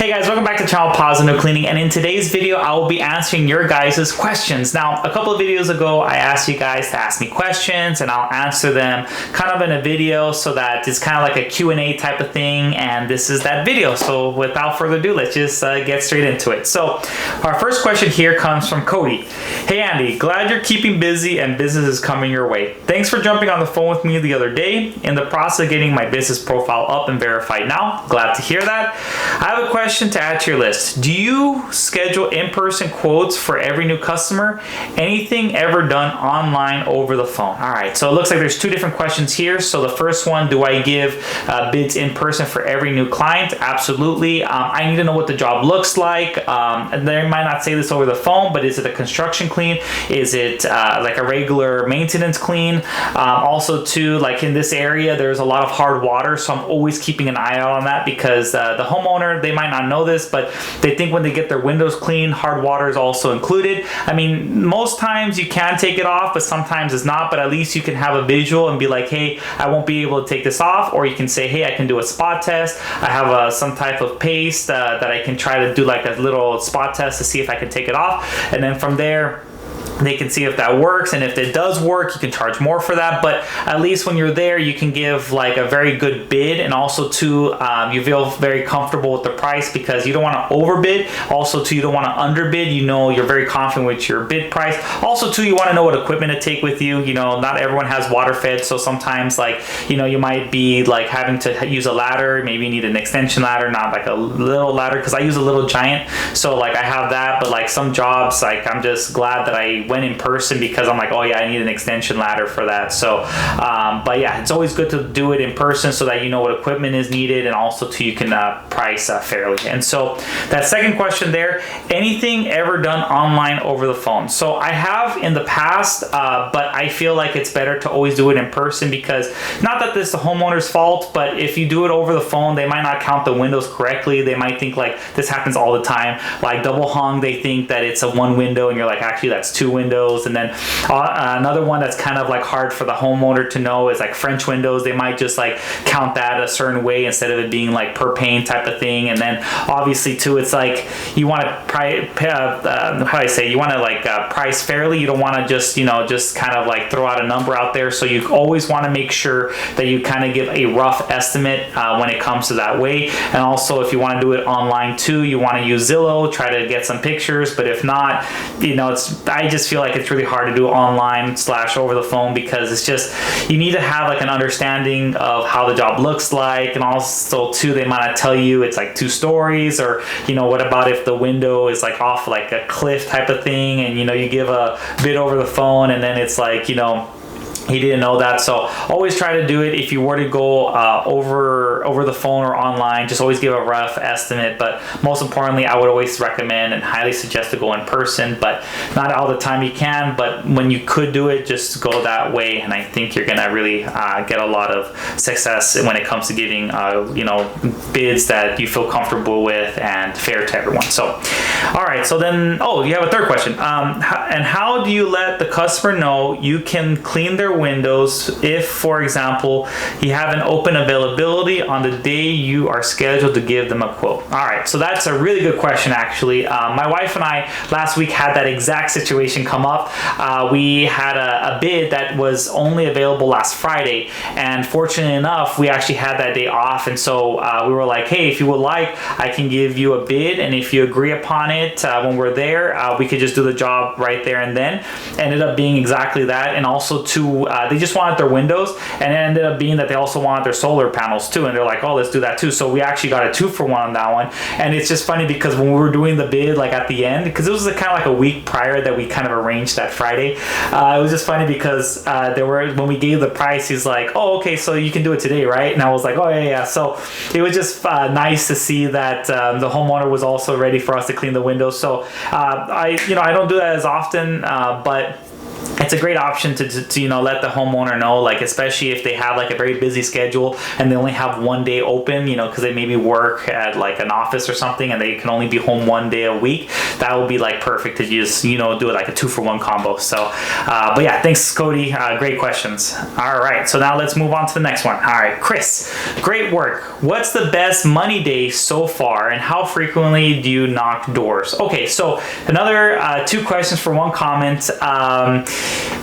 Hey guys, welcome back to Channel Pause Window Cleaning, and in today's video I will be answering your guys' questions. Now, a couple of videos ago I asked you guys to ask me questions and I'll answer them kind of in a video so that it's kind of like a Q&A type of thing, and this is that video. So without further ado, let's just get straight into it. So our first question here comes from Cody. Hey Andy, glad you're keeping busy and business is coming your way. Thanks for jumping on the phone with me the other day. In the process of getting my business profile up and verified now. Glad to hear that. I have a question to add to your list. Do you schedule in-person quotes for every new customer? Anything ever done online over the phone? All right, so it looks like there's two different questions here. So the first one, do I give bids in person for every new client? Absolutely. I need to know what the job looks like. And they might not say this over the phone, but is it a construction clean? Is it like a regular maintenance clean? Also too, like in this area, there's a lot of hard water, so I'm always keeping an eye out on that because the homeowner, they might not know this, but they think when they get their windows clean, hard water is also included. I mean, most times you can take it off, but sometimes it's not, but at least you can have a visual and be like, hey, I won't be able to take this off, or you can say, hey, I can do a spot test. I have some type of paste that I can try to do like a little spot test to see if I can take it off, and then from there, they can see if that works, and if it does work, you can charge more for that. But at least when you're there, you can give like a very good bid, and also too, you feel very comfortable with the price because you don't want to overbid. Also too, you don't want to underbid. You know, you're very confident with your bid price. Also too, you want to know what equipment to take with you. You know, not everyone has water fed, so sometimes like, you know, you might be like having to use a ladder. Maybe you need an extension ladder, not like a little ladder, because I use a little giant. So like I have that, but like some jobs, like I'm just glad that I went in person because I'm like, oh yeah, I need an extension ladder for that. So but yeah, it's always good to do it in person so that you know what equipment is needed, and also too, you can price fairly. And so that second question there, anything ever done online over the phone? So I have in the past, but I feel like it's better to always do it in person, because not that this is the homeowner's fault, but if you do it over the phone, they might not count the windows correctly. They might think like this happens all the time, like double hung, they think that it's a one window and you're like, actually that's two windows. And then another one that's kind of like hard for the homeowner to know is like French windows. They might just like count that a certain way instead of it being like per pane type of thing. And then obviously too, it's like you want to price fairly. You don't want to just, you know, just kind of like throw out a number out there. So you always want to make sure that you kind of give a rough estimate when it comes to that way. And also if you want to do it online too, you want to use Zillow, try to get some pictures. But if not, you know, I just feel like it's really hard to do online / over the phone, because it's just, you need to have like an understanding of how the job looks like. And also too, they might not tell you it's like 2 stories, or, you know, what about if the window is like off like a cliff type of thing, and, you know, you give a bid over the phone and then it's like, you know, he didn't know that. So always try to do it. If you were to go over the phone or online, just always give a rough estimate. But most importantly, I would always recommend and highly suggest to go in person, but not all the time you can. But when you could do it, just go that way. And I think you're gonna really get a lot of success when it comes to giving you know, bids that you feel comfortable with and fair to everyone. So all right, so then, oh, you have a third question. And how do you let the customer know you can clean their windows if, for example, you have an open availability on the day you are scheduled to give them a quote? All right, so that's a really good question, actually. My wife and I last week had that exact situation come up. We had a bid that was only available last Friday, and fortunately enough, we actually had that day off. And so we were like, hey, if you would like, I can give you a bid, and if you agree upon it when we're there, we could just do the job right there and then. Ended up being exactly that. And also to they just wanted their windows, and it ended up being that they also wanted their solar panels too, and they're like, oh, let's do that too. So we actually got a 2-for-1 on that one. And it's just funny because when we were doing the bid, like at the end, because it was kind of like a week prior that we kind of arranged that Friday, it was just funny because when we gave the price, he's like, oh, okay, so you can do it today, right? And I was like, oh yeah. So it was just nice to see that the homeowner was also ready for us to clean the windows. So I don't do that as often, but it's a great option to let the homeowner know, like especially if they have like a very busy schedule and they only have one day open, because they maybe work at like an office or something and they can only be home one day a week. That would be like perfect to just do it like a 2-for-1 combo. So but yeah, thanks Cody, great questions. All right, so now let's move on to the next one. All right, Chris, great work. What's the best money day so far and how frequently do you knock doors? Okay, so another 2 questions for 1 comment.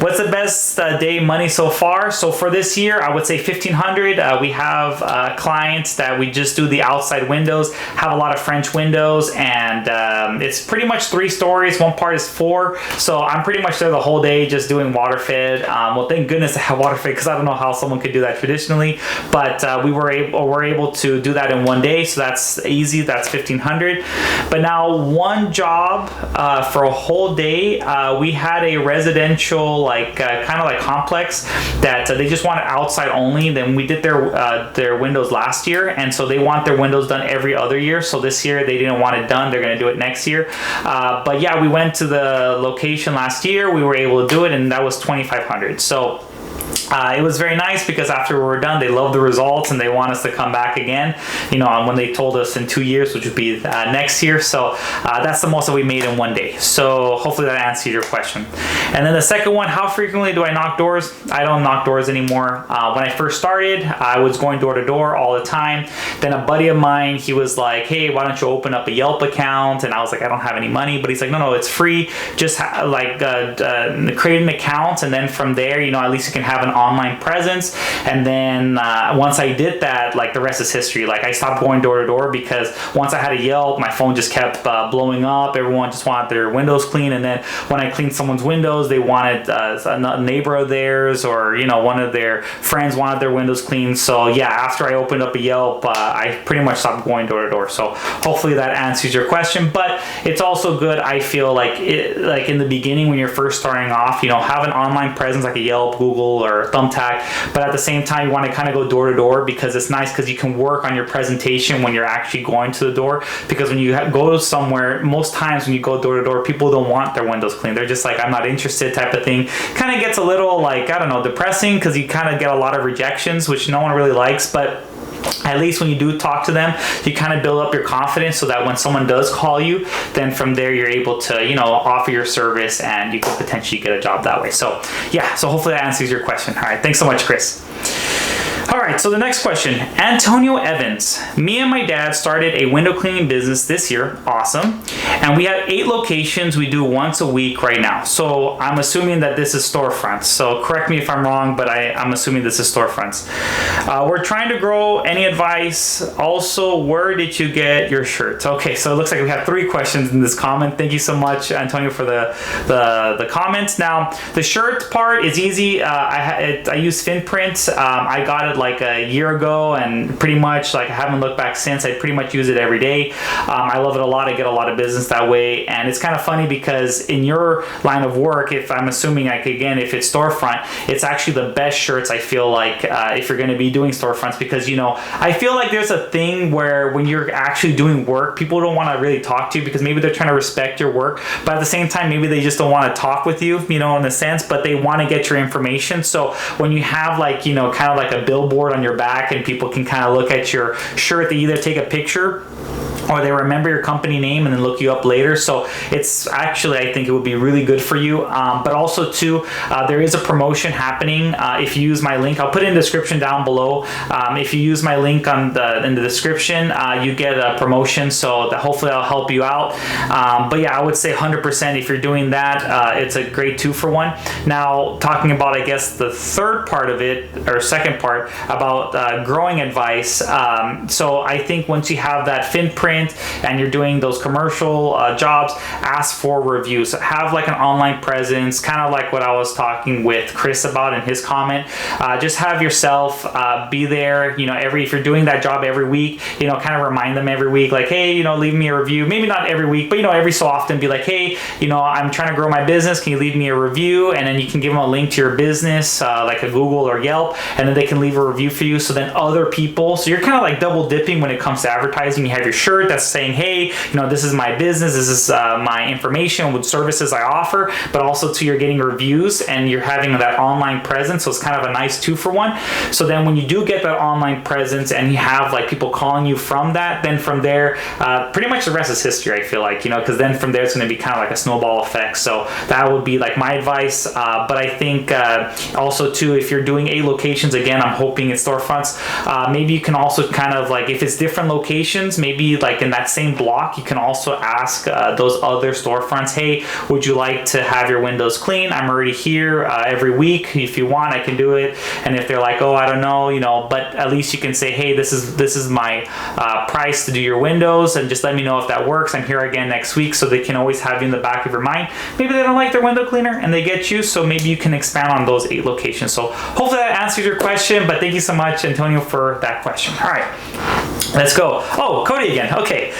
What's the best day money so far? So for this year, I would say 1,500. We have clients that we just do the outside windows, have a lot of French windows, and it's pretty much 3 stories. One part is 4. So I'm pretty much there the whole day just doing water fed. Well, thank goodness I have water fed because I don't know how someone could do that traditionally, but we're able to do that in one day. So that's easy. That's 1,500. But now one job for a whole day, we had a residential kind of like complex that they just wanted outside only. Then we did their windows last year, and so they want their windows done every other year. So this year they didn't want it done. They're going to do it next year. But yeah, we went to the location last year. We were able to do it, and that was 2,500. So it was very nice because after we were done, they loved the results and they want us to come back again, when they told us in 2 years, which would be next year. So that's the most that we made in one day. So hopefully that answers your question. And then the second one, how frequently do I knock doors? I don't knock doors anymore. When I first started, I was going door to door all the time. Then a buddy of mine, he was like, hey, why don't you open up a Yelp account? And I was like, I don't have any money. But he's like, no, it's free. Just create an account. And then from there, at least you can have an online presence. And then once I did that, the rest is history. I stopped going door to door because once I had a Yelp, my phone just kept blowing up. Everyone just wanted their windows clean. And then when I cleaned someone's windows, they wanted a neighbor of theirs, or one of their friends wanted their windows cleaned. So yeah, after I opened up a Yelp, I pretty much stopped going door to door. So hopefully that answers your question. But it's also good, I feel like in the beginning when you're first starting off, have an online presence like a Yelp, Google, or Thumbtack. But at the same time, you want to kind of go door to door because it's nice because you can work on your presentation when you're actually going to the door. Because when you go somewhere, most times when you go door to door, people don't want their windows cleaned. They're just like, I'm not interested type of thing. Kind of gets a little depressing because you kind of get a lot of rejections, which no one really likes. But at least when you do talk to them, you kind of build up your confidence so that when someone does call you, then from there you're able to, offer your service and you could potentially get a job that way. So yeah, so hopefully that answers your question. All right, thanks so much, Chris. All right, so the next question, Antonio Evans. Me and my dad started a window cleaning business this year. Awesome. And we have 8 locations we do once a week right now. So I'm assuming that this is storefronts. So correct me if I'm wrong, but I'm assuming this is storefronts. We're trying to grow. Any advice? Also, where did you get your shirts? Okay, so it looks like we have 3 questions in this comment. Thank you so much, Antonio, for the comments. Now, the shirt part is easy. I use Finprint. I got it like a year ago, and pretty much I haven't looked back since. I pretty much use it every day. I love it a lot. I get a lot of business that way, and it's kind of funny because in your line of work, if I'm assuming if it's storefront, it's actually the best shirts, I feel like, if you're going to be doing storefronts, because I feel like there's a thing where when you're actually doing work, people don't want to really talk to you because maybe they're trying to respect your work, but at the same time maybe they just don't want to talk with you, in a sense, but they want to get your information. So when you have kind of like a billboard on your back and people can kind of look at your shirt, they either take a picture or they remember your company name and then look you up later. So it's actually, I think it would be really good for you. But also too, there is a promotion happening. If you use my link, I'll put it in the description down below. If you use my link in the description, you get a promotion. So that hopefully I'll help you out. But yeah, I would say 100% if you're doing that, it's a great 2-for-1. Now, talking about, I guess, the third part of it, or second part, about growing advice. So I think once you have that Finprint and you're doing those commercial jobs, ask for reviews. Have like an online presence, kind of like what I was talking with Chris about in his comment. Just have yourself be there, if you're doing that job every week, kind of remind them every week, like, hey, leave me a review. Maybe not every week, but every so often be like, hey, I'm trying to grow my business, can you leave me a review? And then you can give them a link to your business, like a Google or Yelp, and then they can leave a review for you. So then other people, so you're kind of like double dipping when it comes to advertising. You have your shirt, alert that's saying, hey, this is my business, this is my information with services I offer, but also too, you're getting reviews and you're having that online presence. So it's kind of a nice 2-for-1. So then when you do get that online presence and you have like people calling you from that, then from there, pretty much the rest is history, I feel like, because then from there it's going to be kind of like a snowball effect. So that would be like my advice. But I think also too, if you're doing 8 locations, again, I'm hoping it's storefronts, maybe you can also kind of like, if it's different locations, maybe like in that same block, you can also ask those other storefronts, hey, would you like to have your windows clean? I'm already here every week. If you want, I can do it. And if they're like, oh, I don't know, but at least you can say, hey, this is my price to do your windows, and just let me know if that works. I'm here again next week, so they can always have you in the back of your mind. Maybe they don't like their window cleaner and they get you, so maybe you can expand on those 8 locations. So hopefully that answers your question, but thank you so much, Antonio, for that question. All right, let's go. Oh, Cody again. Okay.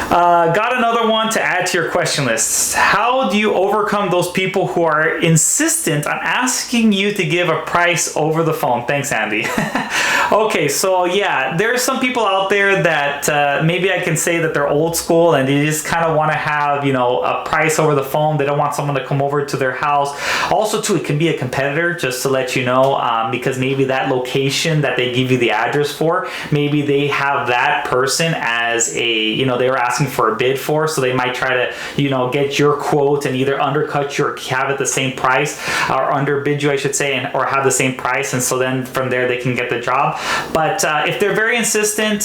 Got another one to add to your question list. How do you overcome those people who are insistent on asking you to give a price over the phone? Thanks, Andy. Okay, so yeah, there's some people out there that maybe I can say that they're old school and they just kind of want to have, a price over the phone. They don't want someone to come over to their house. Also, too, it can be a competitor, just to let you know, because maybe that location that they give you the address for, maybe they have that person as a, they were asking for a bid for, so they might try to, get your quote and either undercut you or have it the same price, or underbid you, I should say, or have the same price, and so then from there they can get the job. But if they're very insistent,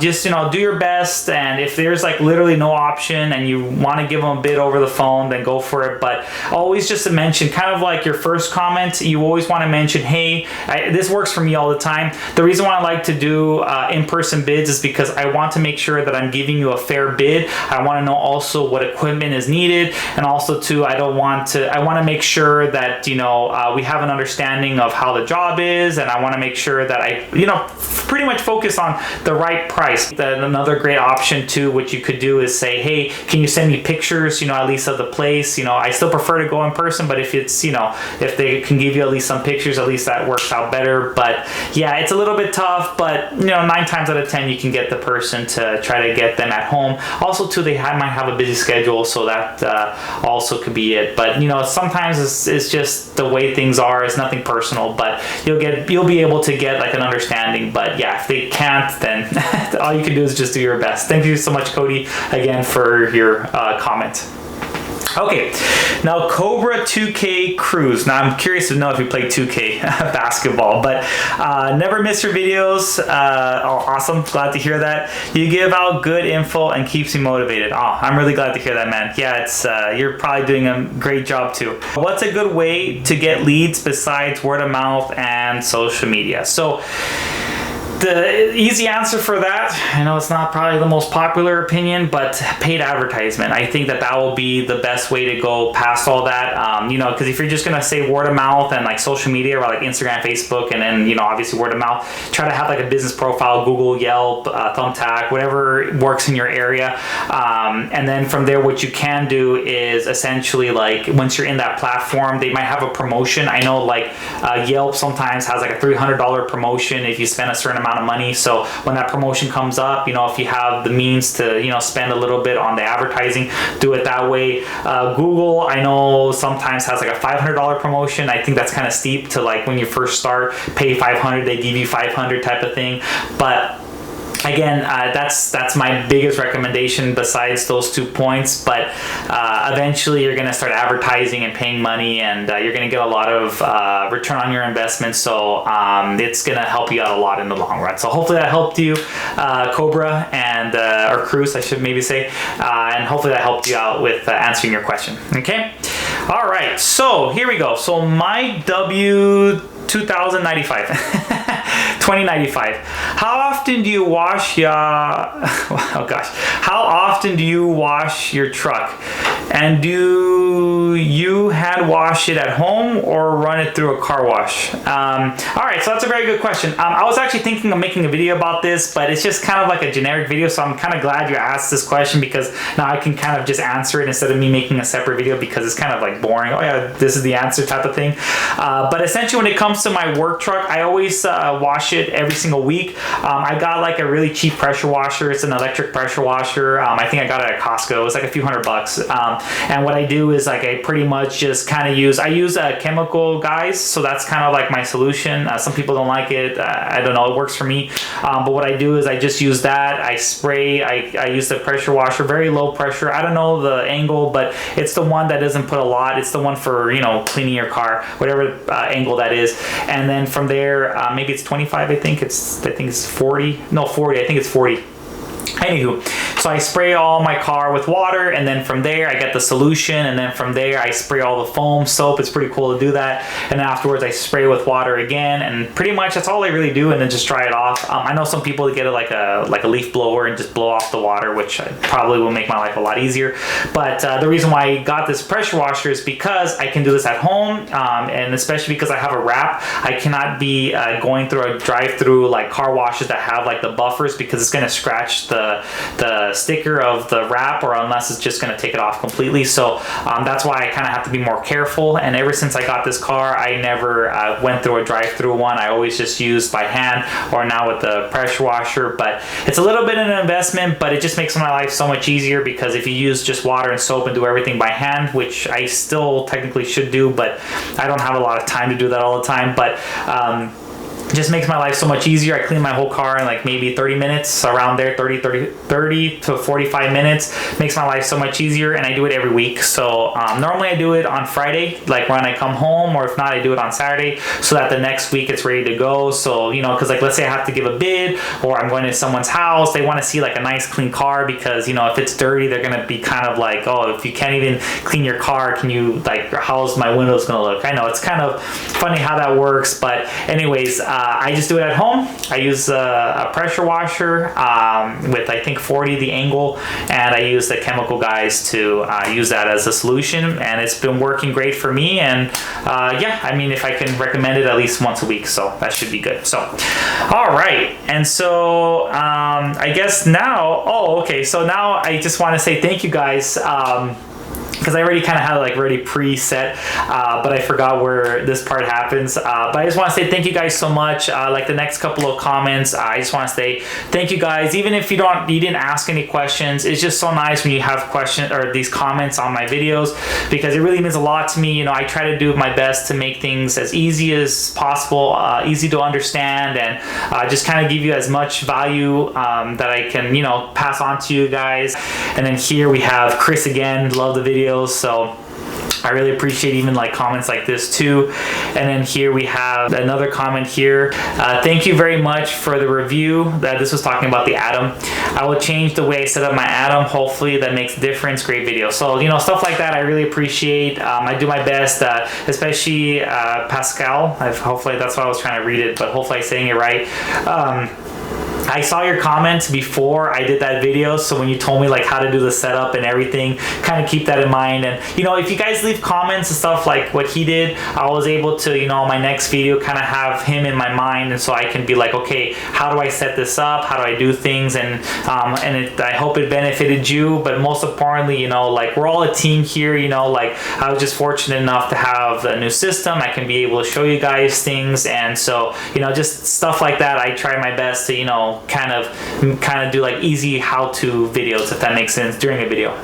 just do your best, and if there's like literally no option and you want to give them a bid over the phone, then go for it. But always just to mention, kind of like your first comment, you always want to mention, hey, this works for me all the time. The reason why I like to do in-person bids is because I want to make sure that I'm giving you a fair bid. I want to know also what equipment is needed, and also too, I want to make sure that we have an understanding of how the job is, and I want to make sure that I pretty much focus on the right price. Then another great option too, which you could do, is say, hey, can you send me pictures, at least of the place? I still prefer to go in person, but if it's, if they can give you at least some pictures, at least that works out better. But yeah, it's a little bit tough, but 9 times out of 10 you can get the person to try to get them at home. Also too, they might have a busy schedule, so that also could be it. But sometimes it's just the way things are. It's nothing personal, but you'll be able to get like an understanding. But yeah, if they can't, then all you can do is just do your best. Thank you so much, Cody, again, for your comment. Okay, now Cobra 2K Cruise. Now I'm curious to know if you play 2K basketball, but never miss your videos. Awesome, glad to hear that. You give out good info and keeps me motivated. I'm really glad to hear that, man. Yeah, it's you're probably doing a great job too. What's a good way to get leads besides word of mouth and social media? So the easy answer for that, I know it's not probably the most popular opinion, but paid advertisement. I think that will be the best way to go past all that. Because if you're just gonna say word of mouth and like social media, or like Instagram, Facebook, and then obviously word of mouth, try to have like a business profile, Google, Yelp, Thumbtack, whatever works in your area. And then from there, what you can do is essentially, like, once you're in that platform, they might have a promotion. I know like Yelp sometimes has like a $300 promotion if you spend a certain amount of money. So when that promotion comes up, if you have the means to spend a little bit on the advertising, do it that way. Google, I know sometimes has like a $500 promotion. I think that's kind of steep to, like, when you first start, pay $500, they give you $500 type of thing. But again, that's my biggest recommendation besides those 2 points. But eventually you're going to start advertising and paying money, and you're going to get a lot of return on your investment. So it's going to help you out a lot in the long run. So hopefully that helped you, Cobra, and or Cruz, I should maybe say, and hopefully that helped you out with answering your question. Okay. All right. So here we go. So my W 2095 2095. How often do you wash your how often do you wash your truck? And do you hand wash it at home or run it through a car wash? All right, so that's a very good question. I was actually thinking of making a video about this, but it's just kind of like a generic video, so I'm kind of glad you asked this question, because now I can kind of just answer it instead of me making a separate video, because it's kind of like boring. Oh yeah, this is the answer type of thing. But essentially, when it comes to my work truck, I always wash it every single week. I got like a really cheap pressure washer. It's an electric pressure washer. I think I got it at Costco. It's like a few $100. And what I do is like I pretty much just kind of use chemical guys, so that's kind of like my solution. Some people don't like it. I don't know, it works for me. But what I do is I just use that. I spray. I use the pressure washer, very low pressure. I don't know the angle, but it's the one that doesn't put a lot. It's the one for, you know, cleaning your car, whatever angle that is. And then from there, maybe it's 25. I think it's 40. No, 40. I think it's 40. Anywho, so I spray all my car with water, and then from there I get the solution, and then from there I spray all the foam soap. It's pretty cool to do that. And then afterwards I spray with water again, and pretty much that's all I really do, and then just dry it off. I know some people get it like a leaf blower and just blow off the water, which probably will make my life a lot easier. But the reason why I got this pressure washer is because I can do this at home, and especially because I have a wrap. I cannot be going through a drive-through like car washes that have like the buffers, because it's going to scratch the sticker of the wrap, or unless it's just going to take it off completely. So that's why I kind of have to be more careful. And ever since I got this car, I never went through a drive-through one. I always just used by hand, or now with the pressure washer. But it's a little bit of an investment, but it just makes my life so much easier, because if you use just water and soap and do everything by hand, which I still technically should do, but I don't have a lot of time to do that all the time. But just makes my life so much easier. I clean my whole car in like maybe 30 minutes, around there, 30 to 45 minutes. Makes my life so much easier, and I do it every week. So normally I do it on Friday, like when I come home, or if not, I do it on Saturday, so that the next week it's ready to go. So, you know, because like let's say I have to give a bid, or I'm going to someone's house, they want to see like a nice clean car, because, you know, if it's dirty, they're going to be kind of like, oh, if you can't even clean your car, can you, like, how's my windows going to look? I know it's kind of funny how that works, but anyways, I just do it at home. I use a pressure washer with, I think, 40 the angle, and I use the chemical guys to use that as a solution, and it's been working great for me. And yeah, I mean, if I can recommend it at least once a week, so that should be good. So all right, and so I guess now, oh, okay, so now I just want to say thank you guys, because I already kind of had like already preset, but I forgot where this part happens. But I just want to say thank you guys so much. Like the next couple of comments, I just want to say thank you guys. Even if you didn't ask any questions, it's just so nice when you have questions or these comments on my videos, because it really means a lot to me. You know, I try to do my best to make things as easy as possible, easy to understand, and just kind of give you as much value that I can, you know, pass on to you guys. And then here we have Chris again. Love the video. So I really appreciate even like comments like this too. And then here we have another comment here. Thank you very much for the review. That this was talking about the Atom. I will change the way I set up my Atom. Hopefully that makes a difference. Great video. So, you know, stuff like that I really appreciate. I do my best, especially Pascal. Hopefully that's why I was trying to read it, but hopefully I'm saying it right. I saw your comments before I did that video, so when you told me like how to do the setup and everything, kind of keep that in mind. And, you know, if you guys leave comments and stuff like what he did, I was able to, you know, my next video kind of have him in my mind, and so I can be like, okay, how do I set this up? How do I do things? And I hope it benefited you, but most importantly, you know, like we're all a team here. You know, like I was just fortunate enough to have a new system. I can be able to show you guys things, and so, you know, just stuff like that. I try my best to, you know, kind of do like easy how-to videos, if that makes sense, during a video.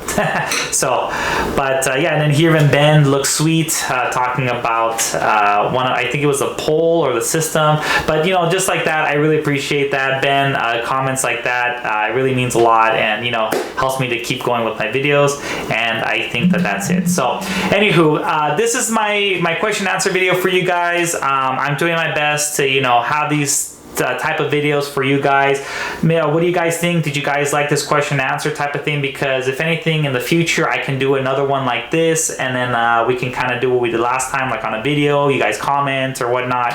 So, but yeah, and then here even Ben looks sweet, talking about I think it was a poll or the system, but you know, just like that, I really appreciate that, Ben. Comments like that, it really means a lot, and you know, helps me to keep going with my videos. And I think that that's it. So anywho, this is my question answer video for you guys. I'm doing my best to, you know, have these type of videos for you guys. What do you guys think? Did you guys like this question and answer type of thing? Because if anything, in the future I can do another one like this, and then we can kind of do what we did last time, like on a video, you guys comment or whatnot,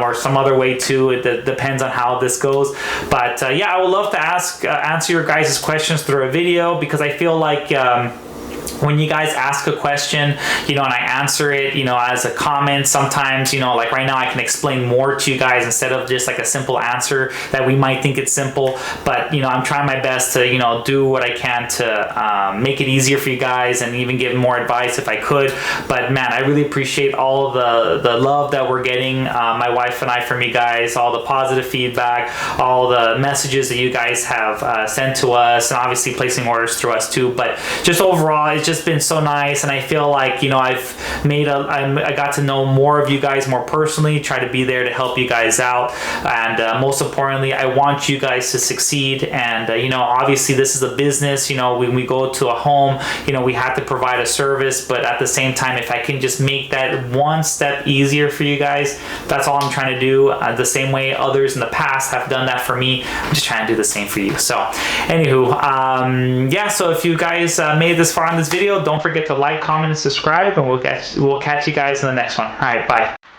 or some other way too. It depends on how this goes. But yeah, I would love to answer your guys' questions through a video, because I feel like when you guys ask a question, you know, and I answer it, you know, as a comment, sometimes, you know, like right now I can explain more to you guys instead of just like a simple answer that we might think it's simple. But, you know, I'm trying my best to, you know, do what I can to make it easier for you guys and even give more advice if I could. But man, I really appreciate all the love that we're getting, my wife and I, from you guys, all the positive feedback, all the messages that you guys have sent to us, and obviously placing orders through us too. But just overall, it's just been so nice, and I feel like, you know, I got to know more of you guys more personally, try to be there to help you guys out, and most importantly, I want you guys to succeed. And you know, obviously this is a business. You know, when we go to a home, you know, we have to provide a service, but at the same time, if I can just make that one step easier for you guys, that's all I'm trying to do. The same way others in the past have done that for me, I'm just trying to do the same for you. So anywho, yeah, so if you guys made this far in this video, don't forget to like, comment, and subscribe, and we'll catch you guys in the next one. All right, bye.